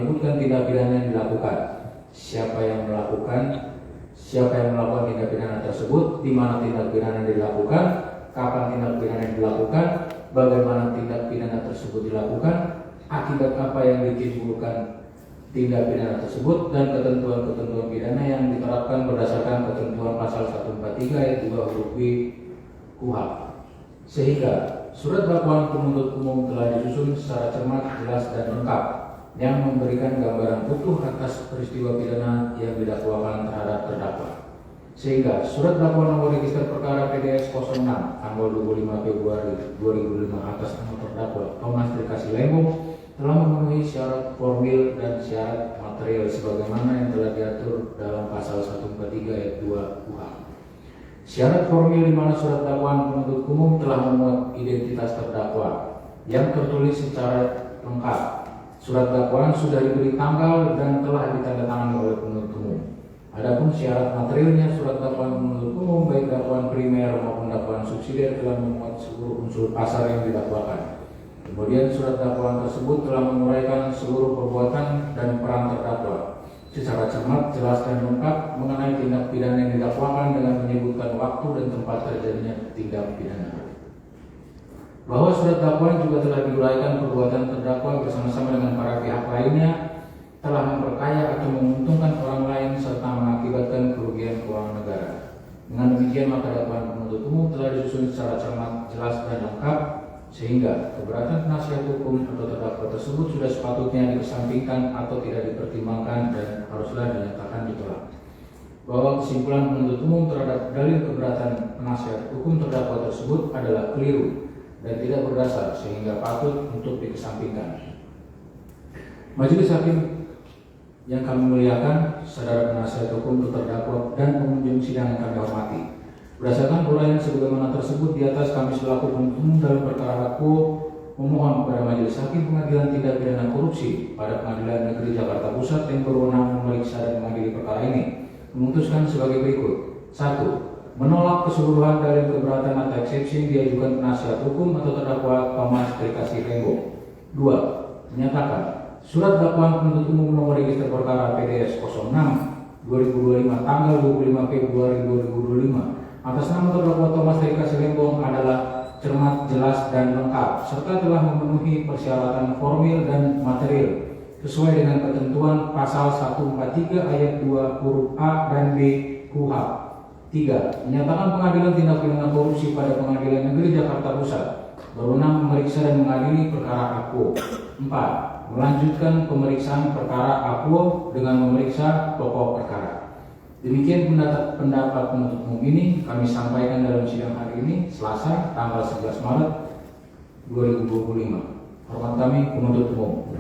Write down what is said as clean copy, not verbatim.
menyebutkan tindak pidana yang dilakukan, siapa yang melakukan tindak pidana tersebut, di mana tindak pidana dilakukan, kapan tindak pidana dilakukan, bagaimana tindak pidana tersebut dilakukan, akibat apa yang ditimbulkan tindak pidana tersebut, dan ketentuan-ketentuan pidana yang diterapkan berdasarkan ketentuan pasal 143 ayat 2 huruf B KUHP. Sehingga surat dakwaan penuntut umum telah disusun secara cermat, jelas, dan lengkap yang memberikan gambaran utuh atas peristiwa pidana yang didakwakan terhadap terdakwa. Sehingga surat dakwaan nomor register perkara PDS 06 tanggal 25 Februari 2005 atas nama terdakwa Thomas Trikasih Lembong telah memenuhi syarat formil dan syarat material sebagaimana yang telah diatur dalam pasal 143 ayat 2 KUHP. Syarat formil di mana surat dakwaan penuntut umum telah memuat identitas terdakwa yang tertulis secara lengkap. Surat dakwaan sudah diberi tanggal dan telah ditandatangani oleh penuntut umum. Adapun syarat materialnya, surat dakwaan penuntut umum baik dakwaan primer maupun dakwaan subsidiar telah memuat seluruh unsur pasal yang didakwakan. Kemudian surat dakwaan tersebut telah menguraikan seluruh perbuatan dan peran terdakwa secara cermat, jelas, dan lengkap mengenai tindak pidana yang didakwakan dengan menyebutkan waktu dan tempat terjadinya tindak pidana. Bahwa surat dakwaan juga telah diuraikan perbuatan terdakwa bersama-sama dengan para pihak lainnya telah memperkaya atau menguntungkan orang lain serta mengakibatkan kerugian keuangan negara. Dengan demikian maka dakwaan penuntut umum telah disusun secara cermat, jelas, dan lengkap sehingga keberatan penasihat hukum atau terdakwa tersebut sudah sepatutnya dikesampingkan atau tidak dipertimbangkan dan haruslah dinyatakan ditolak. Bahwa kesimpulan penuntut umum terhadap dalil keberatan penasihat hukum terdakwa tersebut adalah keliru dan tidak berdasar sehingga patut untuk dikesampingkan. Majelis Hakim yang kami muliakan, saudara penasihat hukum terdakwa dan pengunjung sidang yang kami hormati, berdasarkan uraian sebagaimana tersebut di atas, kami selaku penuntut umum dalam perkara Akuo memohon kepada Majelis Hakim Pengadilan Tindak Pidana Korupsi pada Pengadilan Negeri Jakarta Pusat yang berwenang memeriksa dan mengadili perkara ini memutuskan sebagai berikut. 1. Menolak keseluruhan dalil keberatan atau eksepsi yang diajukan penasihat hukum atau terdakwa Thomas Trikasih Lembong. 2. Menyatakan surat dakwaan penuntut umum nomor register perkara PDS 06 2025 tanggal 25 Februari 2025 atas nama terdakwa Thomas Trikasih Lembong adalah cermat, jelas, dan lengkap serta telah memenuhi persyaratan formil dan material sesuai dengan ketentuan pasal 143 ayat 2 huruf A dan B KUHP. 3. Menyatakan pengadilan tindak pidana korupsi pada Pengadilan Negeri Jakarta Pusat berwenang memeriksa dan mengadili perkara Akuo. 4. Melanjutkan pemeriksaan perkara Akuo dengan memeriksa pokok perkara. Demikian pendapat penuntut umum ini kami sampaikan dalam sidang hari ini, Selasa, tanggal 11 Maret 2025. Hormat kami, penuntut umum.